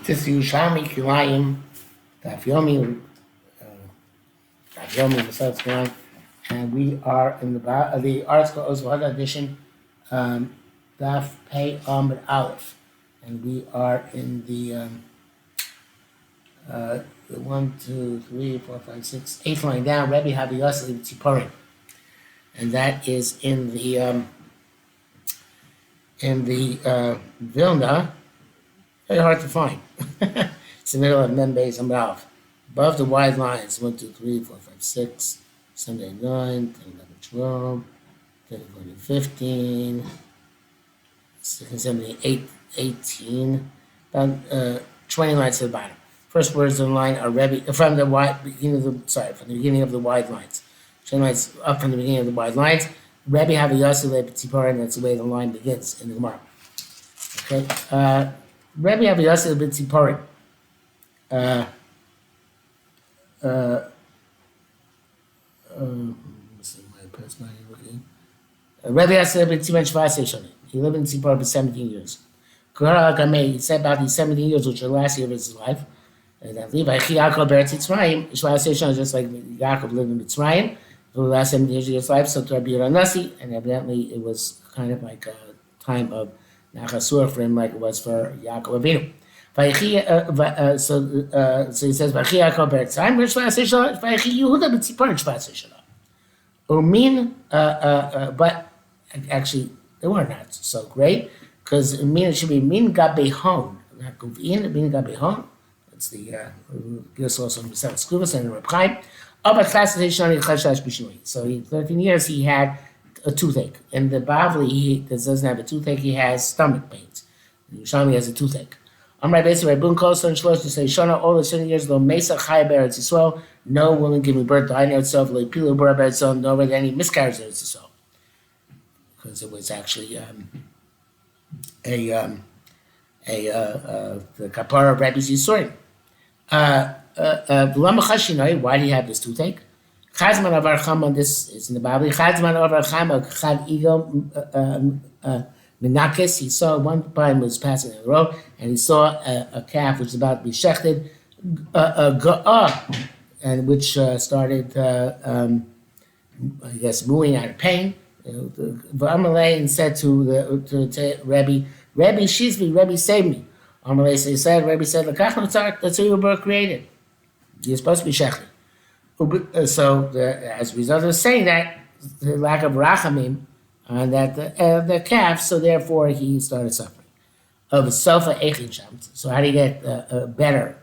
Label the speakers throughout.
Speaker 1: This is Yerushalmi Kilayim, Daf Yomi, besides Kilayim, and we are in the article Ozvahada edition, Daf Pei Amud Aleph, and we are in the 1, 2, 3, 4, 5, 6, 8th line down, Rebbe Haviyasa Tziporim, and that is in the Vilna. Very hard to find. It's in the middle of Mem Beis Amud Aleph. Above the wide lines, 1, 2, 3, 4, 5, 6, 7, 8, 9, 10, 11, 12, 13, 14, 15, 16, 17, 18, about 20 lines to the bottom. First words in the line are Rebbe, from the beginning of the wide lines. 20 lines up from the beginning of the wide lines. Rebbe Haviyasa Tziporim, that's the way the line begins in the Gemara. Okay. Rebbe Haviyasa Tziporim. Rebbe Haviyasa Tziporim. He lived in Tziporim for 17 years. He said about these 17 years, which are the last year of his life. Just like Yaakov lived in Mitzrayim for the last 17 years of his life, so to Rabbi Nasi, and evidently it was kind of like a time of Nachasur for him, like it was for Yaakov Avinu. So he says, "Vachi Yaakov be'Mitzrayim, Vachi Yehuda b'Tziporim 17 shana." Umin, but actually they were not so great because it should be min gabehon, not guvin, min gabehon. It's the Gilus also in Masechet Skuvas and Reb Chaim. So in 13 years he had a toothache. In the Bavli, he doesn't have a toothache, he has stomach pains. Yerushalmi has a toothache. Amar basically Rabun Koson Shlosh to say Shana all the 17 years ago, Mesa Chai Beretz Yisrael, no woman giving birth to I know itself, like Pilu Bura Beretz Yisrael, nor were there any miscarriages of Yisrael. Because it was actually the kapara of Rabbi Yisrael. Why do you have this toothache? Chazman Avar Chama, this is in the Bible. Chazman Avar Chama, Chad Ego Menakes. He saw one time was passing in the road, and he saw a calf which was about to be shechted, and which started, I guess, mooing out of pain. Amalei and said to Rebbe, Shizvi, Rebbe, save me. Amalei said, Rebbe said, that's who you were created. You're supposed to be shechted. So, as a result of saying that, the lack of rachamim on that the calf, so therefore he started suffering. Of sofa echin shamt. So how do you get better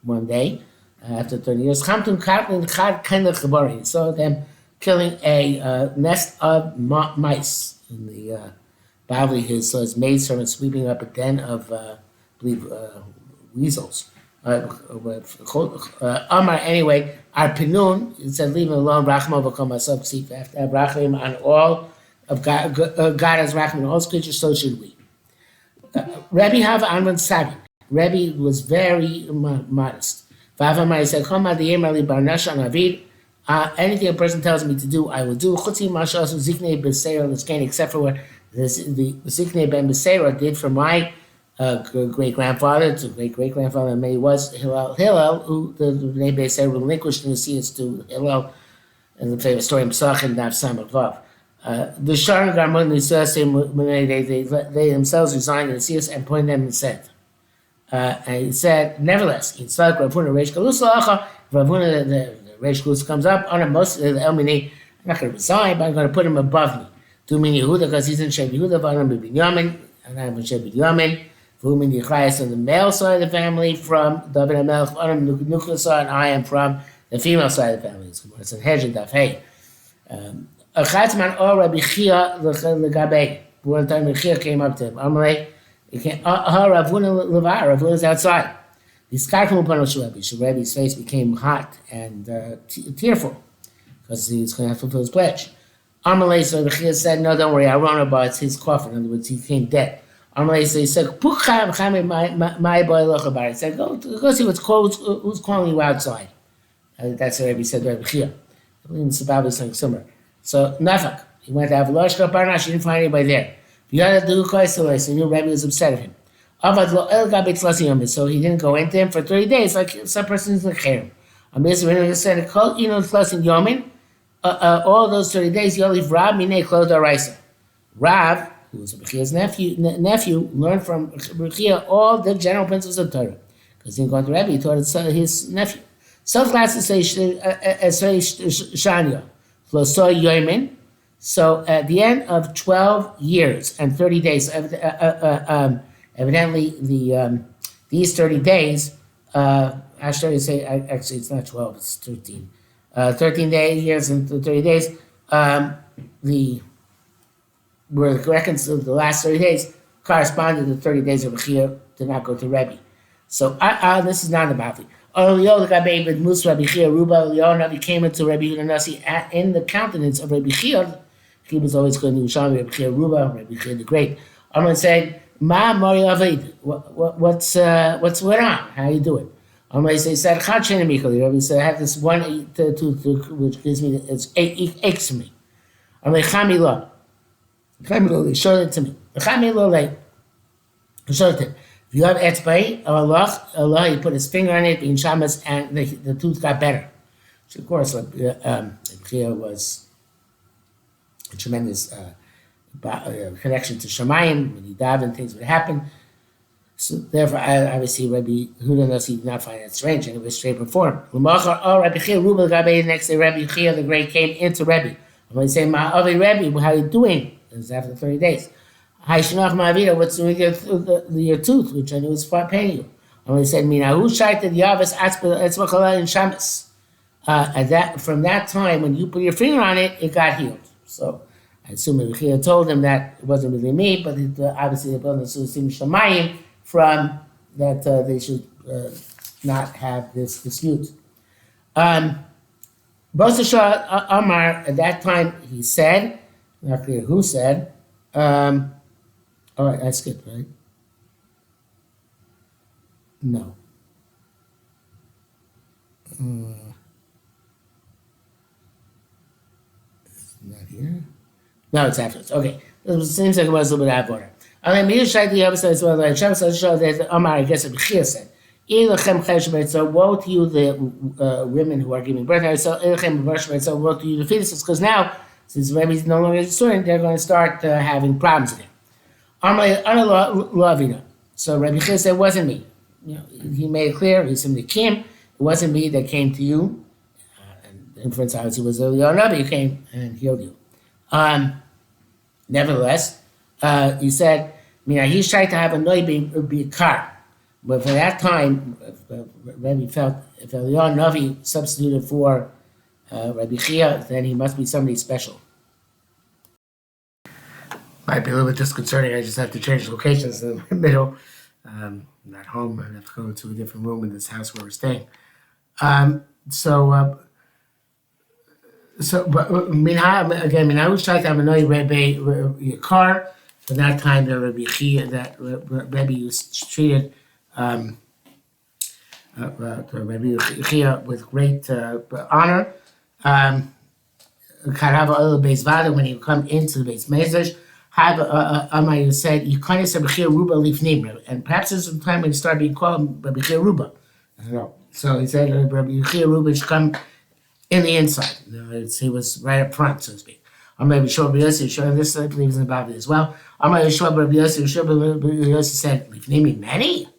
Speaker 1: one day after 30 years? Chamtum katlin chad kind of chabari. So them killing a nest of mice in the Bavli. His maidservant sweeping up a den of I believe weasels. Amar anyway, our pinun, it said leave him alone, rachma v'kol masov ksif, have to have rachim on all of God, God has rachim on all creatures, so should we. Rebbe have Anvan Sagin. Rebbe was very modest. V'avamai said, Choma d'yem ali barnash an avid, anything a person tells me to do, I will do. Chutzi masha asu ziknei b'seira l'skein, except for what the ziknei ben b'seira did for my great-grandfather, to great-great-grandfather, and he was Hillel, who the Bnei Beis Hillel relinquished in the seas to Hillel, in the famous story of Pesach and Daf Samach Vav. The Sharon Garmon they themselves resigned in the seas and pointed them and said, and he said, nevertheless, in Tzadok Ravuna Reish Galus La'acha, Ravuna the Reish Galus comes up on a most the Elmini, I'm not going to resign, but I'm going to put him above me. To mean Yehuda, because he's in Shem Yehuda, V'anam B'Binyamin, and I'm in Shem B'Binyamin. V'umin Yichayas on the male side of the family from David HaMelech, V'anam Nuclear side, and I am from the female side of the family. It's in Hej and Daf Hey. Chatzman or Rabbi Chia l'gabei. One time Rabbi Chia came up to him. Amalei, Ravuna levar. Ravuna's outside. Diskarkum upon Rebbe. So Rebbe's face became hot and tearful because he was going to have to fulfill his pledge. Amalei, so Rabbi Chia said, "No, don't worry. I won't about it's his coffin." In other words, he came dead. Amalei, so he said, "Pucham chame my boy lochabar." He said, "Go see who's calling you outside." That's what Rebbe said to Rabbi Chia. In Sabbath is something similar. So Nafak, he went to have Loshka Barnash, he didn't find anybody there. The other do so he knew Rebbe was upset at him. Avad lo el gabe tzlasi yomin. So he didn't go into him for 30 days, like some persons like him. Amir said, "Kol ino tzlasi yomin." All those 30 days, Yoliv Rab Minei Klod Araisa. Rav, who was Rechia's nephew, learned from Rechia all the general principles of Torah. Because he didn't go to Rebbe, he taught his nephew. So classes say Shania, Floso Yoimin. So at the end of 12 years and 30 days, evidently these 30 days, actually say, actually it's not 12, it's 13. 13 years and 30 days, the records of the last 30 days corresponded to the 30 days of Rechia did not go to Rebbe. So this is not about it. He came into Rebbe Yehuda in the countenance of Rebbe Chia. He was always going to Yerushalmi, Rebbe Chia Ruba, Rebbe Chia the Great. I'm saying, Ma Mori Avid, what's going on? How you doing? I'm going to say, Sarchat Mikali. Rebbe said, I have this one tooth which gives me, aches to me. I'm like, Chamila. They showed it to me. Chamila, they showed it to me. If you have etzbai of Allah, he put his finger on it, in shamas, and the tooth got better. Which of course, Chia was a tremendous connection to Shemayim. When he died and things would happen. So therefore, obviously, Rabbi Yehuda did not find that strange, and it was straight before him. Rabbi Chia Ruba the next day, Rabbi Chia the Great came into Rabbi. I'm going to say, Ma'avi Rabbi, how are you doing? It was after 30 days. Hi Shanach Ma'avida, what's doing your tooth, which I knew was paining you? I'm going to say, Mina, who shaited Yavas Etzbachala in Shabbos? From that time, when you put your finger on it, it got healed. So I assume Rabbi told him that it wasn't really me, but obviously the building Susim Shamayim from that they should not have this dispute. Bosashah Amar, at that time, he said, not clear who said, all right, I skipped, right? No. It's not here. No, it's afterwards. Okay. It seems like it was a little bit out of order. I mean, the other side as well. Like Shabbos show that Omar, I guess, Bechia said, so woe to you, the women who are giving birth. So woe to you, the fetuses, because now, since Rebbe is no longer a student, they're going to start having problems again. So Rabbi Chia said, it wasn't me. He made it clear, he said, it wasn't me that came to you. And the inference obviously was your Rabbi who came and healed you. Nevertheless, he said, he's trying to have a noy be a car. But for that time, Rabbi felt if Eliyahu Navi substituted for Rabbi Chia, then he must be somebody special. Might be a little bit disconcerting. I just have to change locations in the middle. I'm not home. I have to go to a different room in this house where we're staying. But I was trying to have another Rebbe car. For that time, the Rebbe Chia, that Rebbe was treated Rebbe Chia with great honor. When he would come into the base Medrash, Amar said, "You kind of said Bechir Ruba Lifnim," and perhaps there's some time when he started being called Bechir Ruba. I don't know. So he said Bechir Ruba should come in the inside. He was right up front, so to speak. Amar Yeshua B'Yossi, this I believe is in the Bible as well. Amar Yeshua B'Yossi said, "Lifnim many,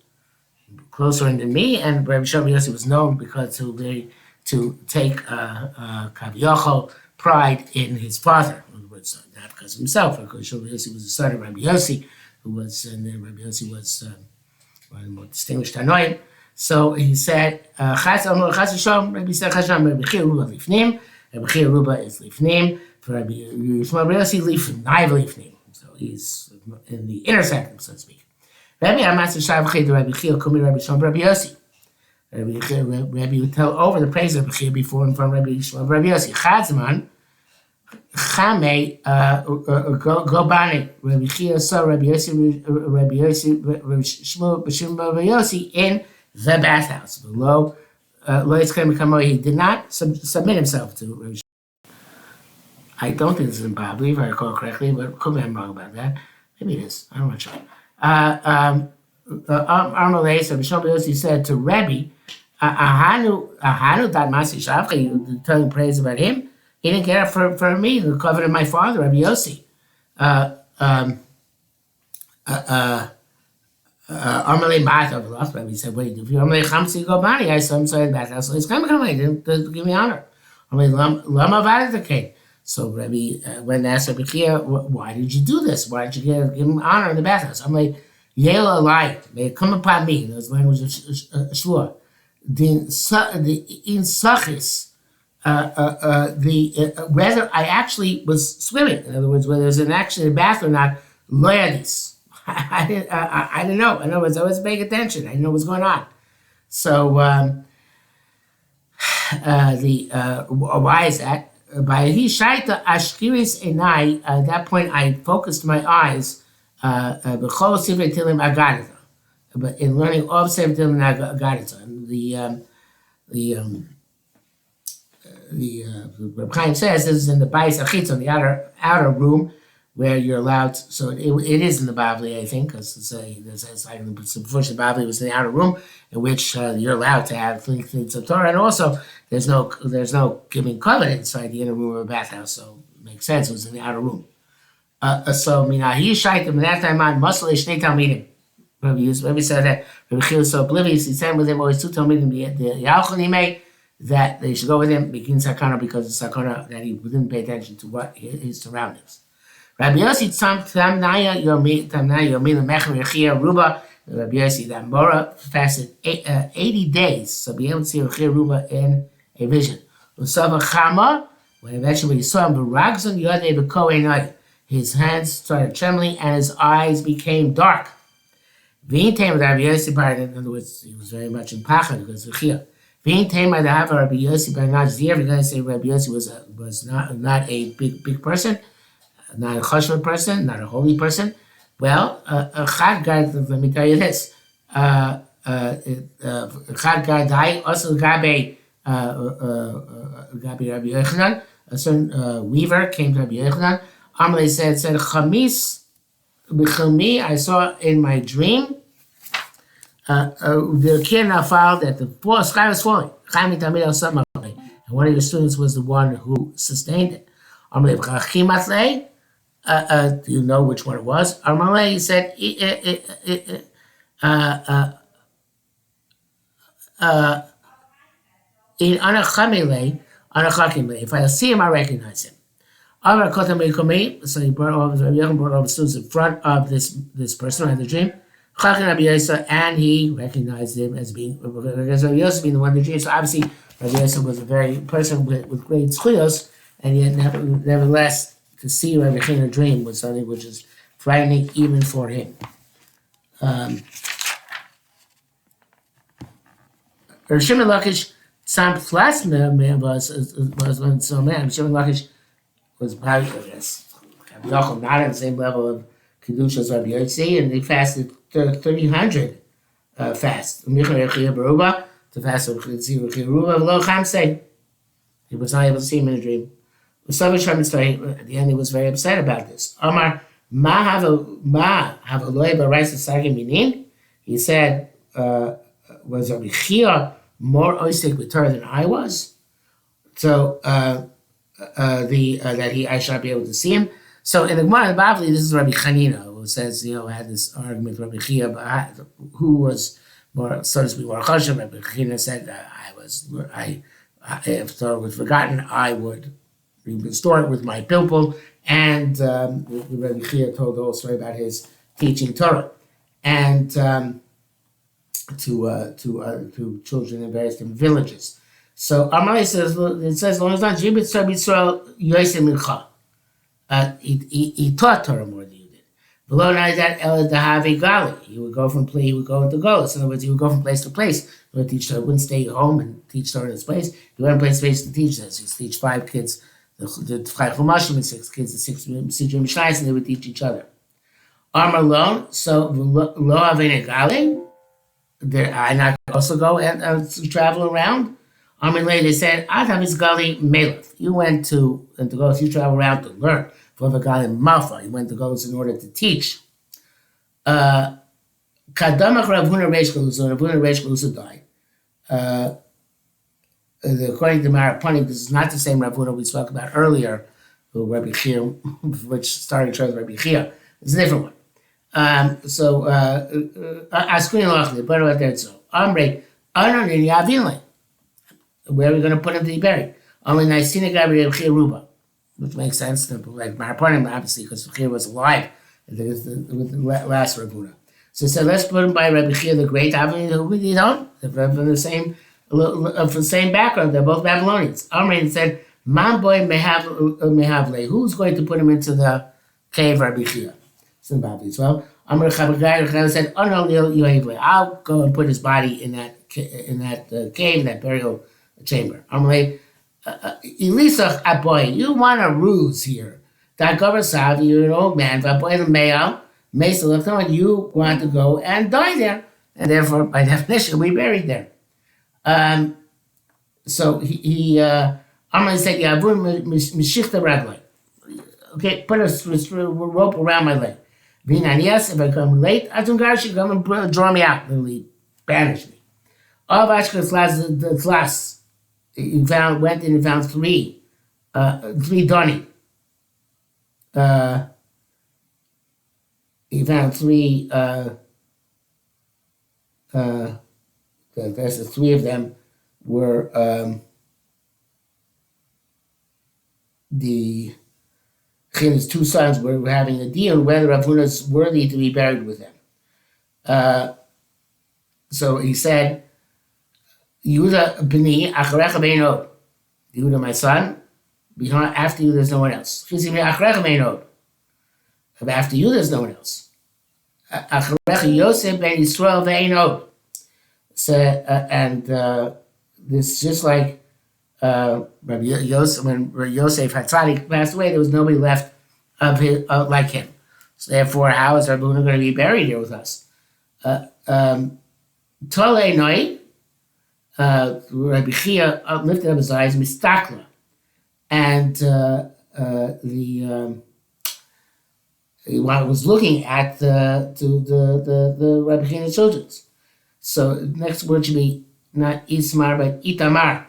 Speaker 1: closer than me," and Rabbi Yeshua B'Yossi was known because to take Kaviyachol pride in his father. Not because of himself, because Rabbi Yossi was the son of Rabbi Yossi, who was, and then Rabbi Yossi was one of the more distinguished Tanoim. So he said, Rabbi said, Rabbi Chia Ruba Lifnim, Rabbi Chia Ruba is Lifnim, for Rabbi Yossi Lifnim. So he's in the inner sanctum, so to speak. Rabbi Amatzah Shavchei, the Rabbi Chia, Kumi Rabbi Shom, Rabbi Yossi. Rabbi would tell over the praise of Rabbi Chia before and from Rabbi Yossi. Chazman, Chame, go bani. Rabbi Chia saw Rabbi Shmuel B'Shim Rabbi Yossi in the bathhouse. Below, he did not submit himself to Rabbi Shmuel. I don't think this is in Bible, if I recall correctly, but could be I'm wrong about that. Maybe it is. I'm not sure. Amalei, so Rishon Yossi said to Rebbe, Ahanu dat Masi Shavcha, you telling praise about him? He didn't care for me, the covenant of my father, Rebbe Yossi. Amalei Batav, Rebbe said, wait, if you're Amalei Chamsi Gobani, I saw him say that. So it's coming away, didn't give me honor. Amalei Lama Vadakane. So Rebbe, when asked Rebbe Chia, why did you do this? Why did you give him honor in the bathhouse? I'm like, Yale alike, may it come upon me, in those language of Shua, the in Sachis, whether I actually was swimming, in other words, whether there's actually a bath or not, loyadis. I didn't know. In other words, I wasn't paying attention. I didn't know what was going on. So, why is that? By Hishaita Ashkiris Enai, at that point I focused my eyes but in learning all of Sefer Tilim Agadita. The Reb Chaim says this is in the Bais Achitz, the outer room where you're allowed. So it is in the Bavli, I think, because it's like the Bavli was in the outer room in which you're allowed to have things of Torah, and also there's no giving covenant inside the inner room of a bathhouse, so it makes sense. It was in the outer room. So Minahi Shaitim that time on Muscle Shnei Talmidim. Rabbi said that Rabbi Chia was so oblivious. He sent with him always 2 Talmidim the Yalchonime that they should go with him begin Sakana because of Sakana that he didn't pay attention to what his surroundings. Rabbi Yossi Tamnaya Yomi Mecher Rechia Ruba. Rabbi Yossi that Mora fasted 80 days, so be able to see Rechia Ruba in a vision. Usava Chama when eventually he saw him Baragzon Yodei B'Kohenai. His hands started trembling and his eyes became dark. In other words, he was very much in pachad because of Chia. We're going to say Rabbi Yossi was not a big person, not a chashva person, not a holy person. Well, Chad guy, let me tell you this. Chad guy died also Gabi Rabbi Yochanan. A certain weaver came to Rabbi Yochanan. Amalei said, Chamis b'chilmi, I saw in my dream, the kid found that the sky was falling. And one of your students was the one who sustained it. Amalei, do you know which one it was? Amalei said, in Anachamile, if I see him, I recognize him. So he brought all the students in front of this person who had the dream. And he recognized him as being because Rabbi Yosef being the one in the dream. So obviously Rabbi Yosef was a very person with great schuyos, and yet nevertheless to see Rabbi Chia in a dream was something which is frightening even for him. Shimon Lakish some plasma was so man. Shimon Lakish was probably, I guess, not on the same level of Kedusha as Rabbi Yossi, and they fasted 300 fasts. To fast Rabbi Chia he was not able to see him in a dream. At the end, he was very upset about this. Omar, he said, was Rabbi Chia more oisik with Torah than I was? So, I should not be able to see him. So in the Gemara Bavli, this is Rabbi Chanina who says, had this argument with Rabbi Chia, who was more, so to speak, more chashuv. Rabbi Chanina said if Torah was forgotten, I would restore it with my pupil. And Rabbi Chia told the whole story about his teaching Torah and to children in various different villages. So Amalei says, it says, long as not Jibit Yisrael Yosem Mincha. He taught Torah more than you did. Below that El Dahavi Gali. He would go into Golos. In other words, he would go from place to place. He would teach Torah. He wouldn't stay home and teach Torah in his place. He went from place to place to teach this. He would teach 5 kids, the 5 Chumashim, and 6 kids, the 6 Sidrim Shais, and they would teach each other. Arm alone, so Lo Avene Gali. I not also go and travel around. Amalei, they said, Adam is Gali Melech. You went to Golos, you travel around to learn. For the Gali Malfa, you went to Golos in order to teach. Kadamach Rav Huna Reish Galusa, Rav Huna Reish Galusa died. According to Marapani, this is not the same Rav Huna we spoke about earlier, who Rabbi Chia, which started with Rabbi Chia. It's a different one. Asquin Lachli, but about that so. Amre, Anon Yavinle. Where are we going to put him to be buried? Only Nicena Gabriel Chia Ruba, which makes sense. Like Marapani, obviously, because Chia was alive with the last Rav Huna. So let's put him by Rabbi Chia the Great, who we need on. They're from the same background. They're both Babylonians. Amrin said, "Man boy mehavle." Who's going to put him into the cave, Rabbi Chia? It's in Babylon as well. Amr Chabagai said, "Oh no, I'll go and put his body in that cave, that burial chamber." Amr Elisach Aboy, you want a ruse here? That Savi, you're an old man. Vaboy the male. Mesa left on, you want to go and die there, and therefore, by definition, we buried there. So Amr said, "Yavun mishichta raglai." Okay, put a rope around my leg. Vinan, yes, if I come late, Atungar come and draw me out, literally banish me. All of Ashkenaz the class, he went in and found three Donny. He found three. The three of them were his two sons were having a deal whether Rav Huna is worthy to be buried with them. So he said, "Yehuda b'ni acharecha beino." Yehuda, my son, behind after you, there's no one else. Acharecha beino. After you, there's no one else. Acharecha Yosef ben Yisrael ve'eno. So this is just like Rabbi Yosef, when Yosef Hatzadik passed away, there was nobody left of his like him. So therefore, how is Rabbi Huna going to be buried here with us? Tole Noi, Rabbi Chia lifted up his eyes, mistakla, and he was looking at the Rabbi Chia's children. So next word should be not Ismar but Itamar.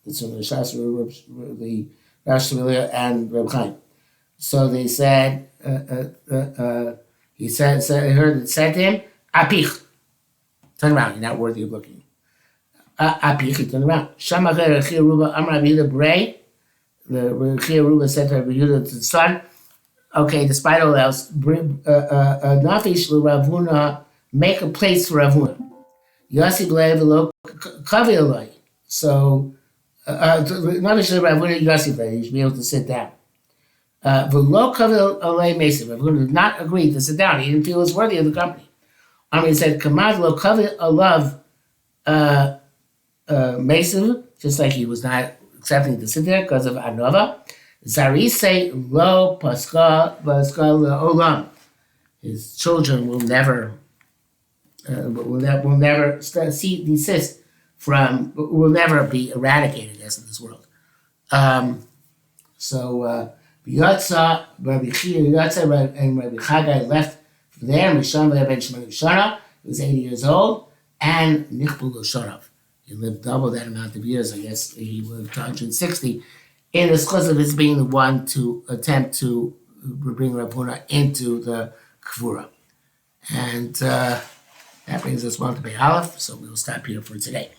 Speaker 1: It's from the Shastra, the Rosh Hashanah and Reb Chaim. So they said, he said, I heard it said to him, Apich. Turn around, you're not worthy of looking. Apich, he turned around. Shamachar Rechia Ruba Amar Yehuda Brei. The Rechia Ruba said to Yehuda to the son, okay, despite all else, Nafish Rav Huna, make a place for Rav Huna. Yossi Blei V'lo Kavi Eloi. So, Nafish Rav Huna Yossi Blei, you should be able to sit down. V'lo Kavi Eloi Mesa. Rav Huna did not agree to sit down. He didn't feel he was worthy of the company. He said, Kamad Lo Kavi Olav Mesa, just like he was not accepting to sit there because of Anova. Zarise Lo Pascal Olam. His children will never desist from, will never be eradicated as in this world. Yatsa, Rabbi Chia, Yatsa, and Rabbi Chagai left from there. Misham ben Shana, he was 80 years old, and Nichbul Sharav. He lived double that amount of years. I guess he lived 160. In the cause of his being the one to attempt to bring Rav Huna into the Kvura. And that brings us on to Pei Aleph, so we will stop here for today.